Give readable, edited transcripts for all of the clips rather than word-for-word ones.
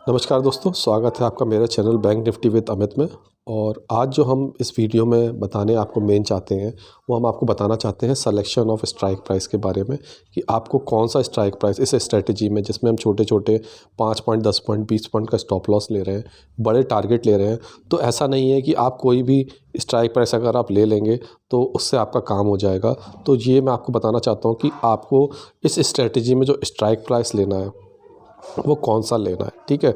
नमस्कार दोस्तों, स्वागत है आपका मेरे channel bank Nifty with Amit में। और आज जो हम इस वीडियो में बताने आपको मेन चाहते हैं वो हम आपको बताना चाहते हैं सिलेक्शन ऑफ स्ट्राइक प्राइस के बारे में कि आपको कौन सा स्ट्राइक प्राइस इस स्ट्रेटजी में जिसमें हम छोटे छोटे 5 पॉइंट 10 पॉइंट 20 पॉइंट का स्टॉप लॉस ले रहे हैं, बड़े टारगेट ले रहे हैं। तो ऐसा नहीं है कि आप कोई भी स्ट्राइक प्राइस अगर आप ले लेंगे तो उससे आपका काम हो जाएगा। तो ये मैं आपको बताना चाहता हूँ कि आपको इस स्ट्रेटजी में जो स्ट्राइक प्राइस लेना है वो कौन सा लेना है। ठीक है,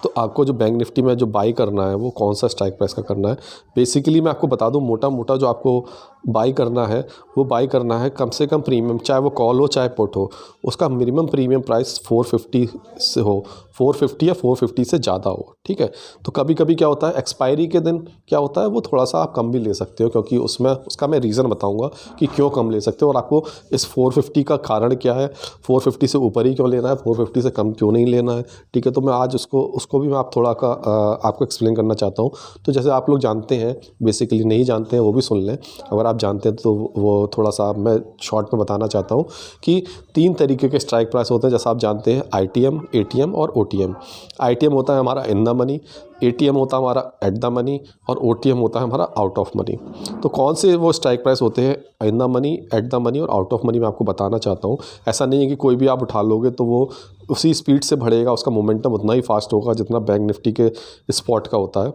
तो आपको जो बैंक निफ्टी में जो बाई करना है वो कौन सा स्ट्राइक प्राइस का करना है। बेसिकली मैं आपको बता दूं, मोटा मोटा जो आपको बाई करना है वो बाई करना है कम से कम प्रीमियम, चाहे वो कॉल हो चाहे पुट हो, उसका मिनिमम प्रीमियम प्राइस 450 से हो, 450 या 450 से ज़्यादा हो। ठीक है, तो कभी कभी क्या होता है एक्सपायरी के दिन क्या होता है वो थोड़ा सा आप कम भी ले सकते हो, क्योंकि उसमें उसका मैं रीज़न बताऊँगा कि क्यों कम ले सकते हो और आपको इस 450 का कारण क्या है, 450 से ऊपर ही क्यों लेना है, 450 से कम क्यों नहीं लेना है। ठीक है, तो मैं आज उसको भी मैं आपको एक्सप्लेन करना चाहता हूँ। तो जैसे आप लोग जानते हैं, बेसिकली नहीं जानते हैं वो भी सुन लें, अगर आप जानते हैं तो वो थोड़ा सा मैं शॉर्ट में बताना चाहता हूँ कि 3 तरीके के स्ट्राइक प्राइस होते हैं। जैसा आप जानते हैं आईटीएम, एटीएम और ओटीएम। आईटीएम होता है हमारा इन द मनी, एटीएम होता है हमारा एट द मनी और ओटीएम होता है हमारा आउट ऑफ मनी। तो कौन से वो स्ट्राइक प्राइस होते हैं in the money, at the money और आउट ऑफ मनी, मैं आपको बताना चाहता हूँ। ऐसा नहीं है कि कोई भी आप उठा लोगे तो वो उसी स्पीड से बढ़ेगा, उसका मोमेंटम उतना ही फास्ट होगा जितना बैंक निफ्टी के स्पॉट का होता है।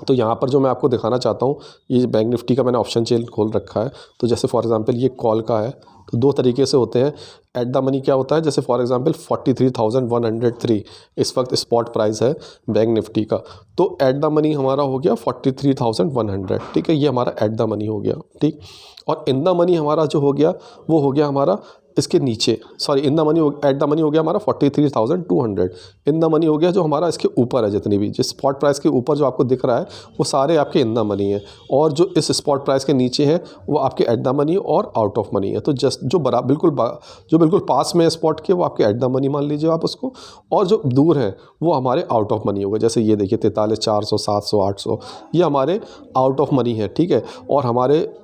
तो यहाँ पर जो मैं आपको दिखाना चाहता हूँ, ये बैंक निफ्टी का मैंने ऑप्शन चेन खोल रखा है। तो जैसे फॉर एग्जांपल ये कॉल का है, तो 2 तरीके से होते हैं। एट द मनी क्या होता है, जैसे फॉर एग्जांपल 43,103 इस वक्त स्पॉट प्राइस है बैंक निफ्टी का। तो एट द मनी हमारा हो गया 43,100। ठीक है, ये हमारा एट द मनी हो गया। ठीक, और इन द मनी हमारा जो हो गया वो हो गया हमारा इसके नीचे, sorry in the money at the money हो गया हमारा 43,200। इन द मनी हो गया जो हमारा इसके ऊपर है, जितनी भी जिस स्पॉट प्राइस के ऊपर जो आपको दिख रहा है वो सारे आपके इन द मनी है, और जो इस स्पॉट प्राइस के नीचे है वो आपके एट द मनी और आउट ऑफ मनी है। तो जस्ट जो बिल्कुल पास में है स्पॉट के वो आपके एट द मनी मान लीजिए आप उसको, और जो दूर है वो हमारे आउट ऑफ मनी होगा। जैसे ये देखिए 43,400, 700, 800 ये हमारे आउट ऑफ मनी है। ठीक है, और हमारे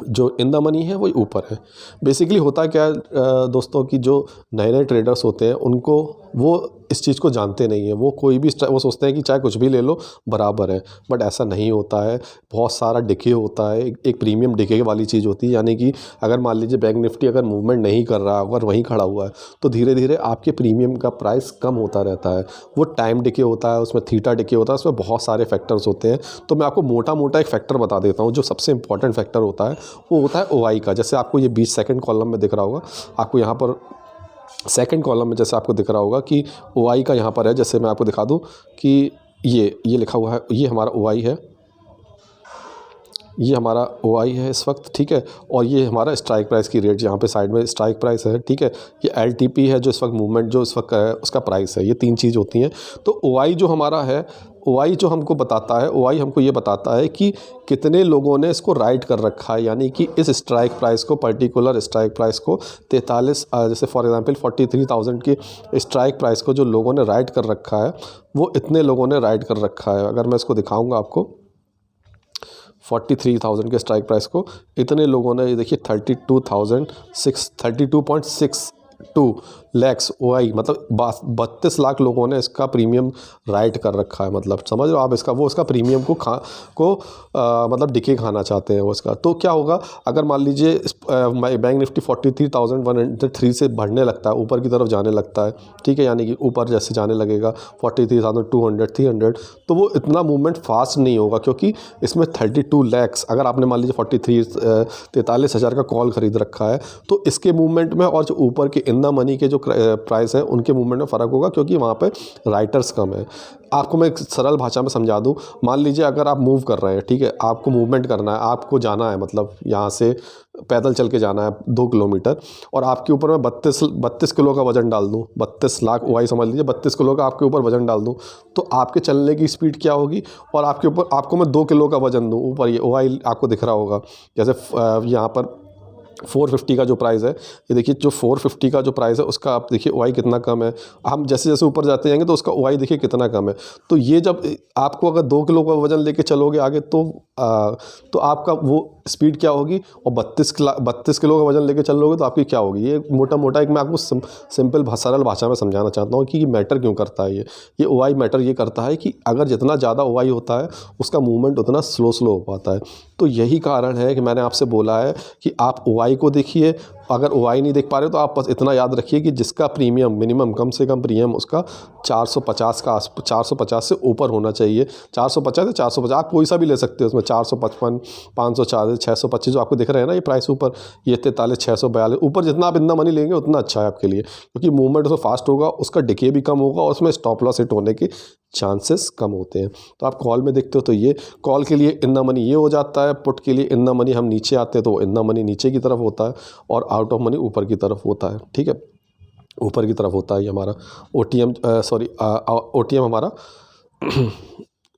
जो इन द मनी है वो ऊपर है। बेसिकली होता क्या है दोस्तों कि जो नए नए ट्रेडर्स होते हैं उनको वो इस चीज़ को जानते नहीं है, वो कोई भी वो सोचते हैं कि चाहे कुछ भी ले लो बराबर है, बट ऐसा नहीं होता है। बहुत सारा डिके होता है, एक प्रीमियम डिके वाली चीज़ होती है। यानी कि अगर मान लीजिए बैंक निफ्टी अगर मूवमेंट नहीं कर रहा, अगर वहीं खड़ा हुआ है, तो धीरे धीरे आपके प्रीमियम का प्राइस कम होता रहता है। वो टाइम डिके होता है, उसमें थीटा डिके होता है, उसमें बहुत सारे फैक्टर्स होते हैं। तो मैं आपको मोटा मोटा एक फैक्टर बता देता हूँ। जो सबसे इंपॉर्टेंट फैक्टर होता है वो होता है ओआई का। जैसे आपको ये 20 सेकंड कॉलम में दिख रहा होगा, आपको यहाँ पर सेकंड कॉलम में जैसे आपको दिख रहा होगा कि ओआई का यहाँ पर है। जैसे मैं आपको दिखा दूँ कि ये लिखा हुआ है, ये हमारा ओआई है, ये हमारा ओआई है इस वक्त। ठीक है, और ये हमारा स्ट्राइक प्राइस की रेट यहाँ पे साइड में स्ट्राइक प्राइस है। ठीक है, ये एलटीपी है जो इस वक्त मूवमेंट जो इस वक्त है उसका प्राइस है। ये 3 चीज़ होती हैं। तो ओआई जो हमारा है, ओआई जो हमको बताता है, ओआई हमको ये बताता है कि कितने लोगों ने इसको राइट कर रखा है। यानी कि इस स्ट्राइक प्राइस को, पर्टिकुलर स्ट्राइक प्राइस को 43 जैसे फॉर एग्जांपल 43,000 की स्ट्राइक प्राइस को जो लोगों ने राइट कर रखा है वो इतने लोगों ने राइट कर रखा है। अगर मैं इसको दिखाऊंगा आपको 43,000 के स्ट्राइक प्राइस को इतने लोगों ने, ये देखिए 32.62 लैक्स ओआई, मतलब 32 लाख लोगों ने इसका प्रीमियम राइट कर रखा है। मतलब समझ रहे हो आप, इसका वो इसका प्रीमियम मतलब डिके खाना चाहते हैं वो इसका। तो क्या होगा अगर मान लीजिए बैंक निफ्टी 43,103 से बढ़ने लगता है, ऊपर की तरफ जाने लगता है। ठीक है, यानी कि ऊपर जैसे जाने लगेगा 43,200, 300, तो वो इतना मूवमेंट फास्ट नहीं होगा, क्योंकि इसमें 32 लैक्स, अगर आपने मान लीजिए 43,000 का कॉल खरीद रखा है तो इसके मूवमेंट में और जो ऊपर के इन द मनी के जो प्राइस है उनके मूवमेंट में फ़र्क होगा, क्योंकि वहाँ पे राइटर्स कम है। आपको मैं एक सरल भाषा में समझा दूँ, मान लीजिए अगर आप मूव कर रहे हैं, ठीक है, आपको मूवमेंट करना है, आपको जाना है, मतलब यहाँ से पैदल चल के जाना है 2 किलोमीटर, और आपके ऊपर मैं 32 किलो का वज़न डाल दूँ, 32 लाख ओआई समझ लीजिए, 32 किलो का आपके ऊपर वज़न डाल दूँ, तो आपके चलने की स्पीड क्या होगी। और आपके ऊपर आपको मैं 2 किलो का वज़न दूँ ऊपर, ये ओआई आपको दिख रहा होगा। जैसे यहाँ पर 450 का जो प्राइस है, ये देखिए जो 450 का जो प्राइस है उसका आप देखिए OI कितना कम है। हम जैसे जैसे ऊपर जाते जाएंगे तो उसका OI देखिए कितना कम है। तो ये जब आपको अगर 2 किलो का वजन लेके चलोगे आगे तो आपका वो स्पीड क्या होगी, और 32 किलो का वजन लेके चलोगे तो आपकी क्या होगी। ये मोटा मोटा एक मैं आपको सिंपल सरल भाषा में समझाना चाहता हूँ कि मैटर क्यों करता है। ये OI मैटर ये करता है कि अगर जितना ज़्यादा OI होता है उसका मूवमेंट उतना स्लो हो पाता है। तो यही कारण है कि मैंने आपसे बोला है कि आप OI को देखिए। अगर OI नहीं देख पा रहे हो तो आप बस इतना याद रखिए कि जिसका प्रीमियम मिनिमम कम से कम प्रीमियम उसका 450 से ऊपर होना चाहिए। 450 या 450 आप कोई सा भी ले सकते हो उसमें, 455, 540, 625 जो आपको दिख रहे हैं ना ये प्राइस ऊपर, ये 43, 642 ऊपर जितना आप इतना मनी लेंगे उतना अच्छा है आपके लिए, क्योंकि मूवमेंट उसमें फास्ट होगा, उसका डिके भी कम होगा और उसमें स्टॉप लॉस हिट होने के चांसेस कम होते हैं। तो आप कॉल में देखते हो तो ये कॉल के लिए इतना मनी ये हो जाता है, पुट के लिए इतना मनी हम नीचे आते हैं तो इतना मनी नीचे की तरफ होता है और आउट ऑफ मनी ऊपर की तरफ होता है। ठीक है, ऊपर की तरफ होता है ये हमारा OTM हमारा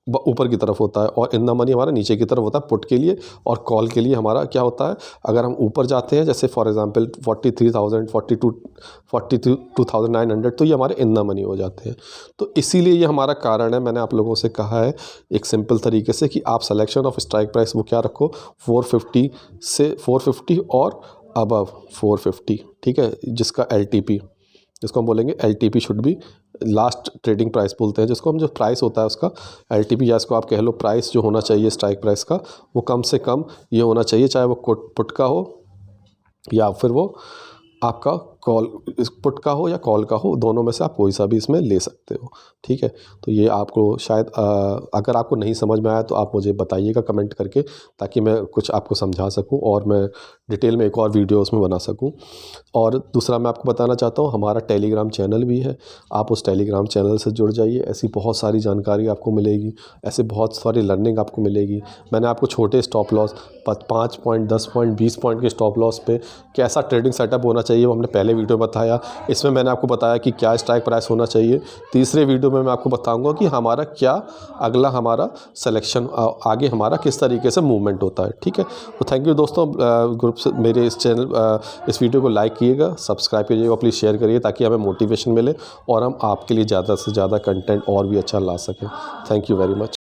ऊपर की तरफ होता है और इन द मनी हमारा नीचे की तरफ होता है पुट के लिए। और कॉल के लिए हमारा क्या होता है, अगर हम ऊपर जाते हैं जैसे फॉर एग्जांपल 43,000, 42,900 तो ये हमारे इन द मनी हो जाते हैं। तो इसीलिए ये हमारा कारण है, मैंने आप लोगों से कहा है एक सिंपल तरीके से कि आप सिलेक्शन ऑफ स्ट्राइक प्राइस वो क्या रखो, 450 और अबव 450। ठीक है, जिसका LTP, जिसको हम बोलेंगे LTP should be last trading price बोलते हैं, जिसको हम जो प्राइस होता है उसका LTP, या इसको आप कह लो प्राइस जो होना चाहिए स्ट्राइक प्राइस का वो कम से कम ये होना चाहिए, चाहे वो पुट का हो या फिर वो आपका कॉल पुट का हो या कॉल का हो, दोनों में से आप कोई सा भी इसमें ले सकते हो। ठीक है, तो ये आपको शायद अगर आपको नहीं समझ में आया तो आप मुझे बताइएगा कमेंट करके, ताकि मैं कुछ आपको समझा सकूं और मैं डिटेल में एक और वीडियो उसमें बना सकूं। और दूसरा मैं आपको बताना चाहता हूं हमारा टेलीग्राम चैनल भी है, आप उस टेलीग्राम चैनल से जुड़ जाइए। ऐसी बहुत सारी जानकारी आपको मिलेगी, ऐसे बहुत सारी लर्निंग आपको मिलेगी। मैंने आपको छोटे stop loss 5 point, 10 point, 20 point के स्टॉप लॉस पे कैसा ट्रेडिंग सेटअप होना चाहिए वो हमने पहले वीडियो बताया। इसमें मैंने आपको बताया कि क्या स्ट्राइक प्राइस होना चाहिए। तीसरे वीडियो में मैं आपको बताऊंगा कि हमारा क्या अगला हमारा सिलेक्शन आगे हमारा किस तरीके से मूवमेंट होता है। ठीक है, तो थैंक यू दोस्तों, ग्रुप से मेरे इस वीडियो को लाइक कीजिएगा, सब्सक्राइब कीजिएगा, प्लीज़ शेयर करिए ताकि हमें मोटिवेशन मिले और हम आपके लिए ज़्यादा से ज़्यादा कंटेंट और भी अच्छा ला सकें। Thank you very much.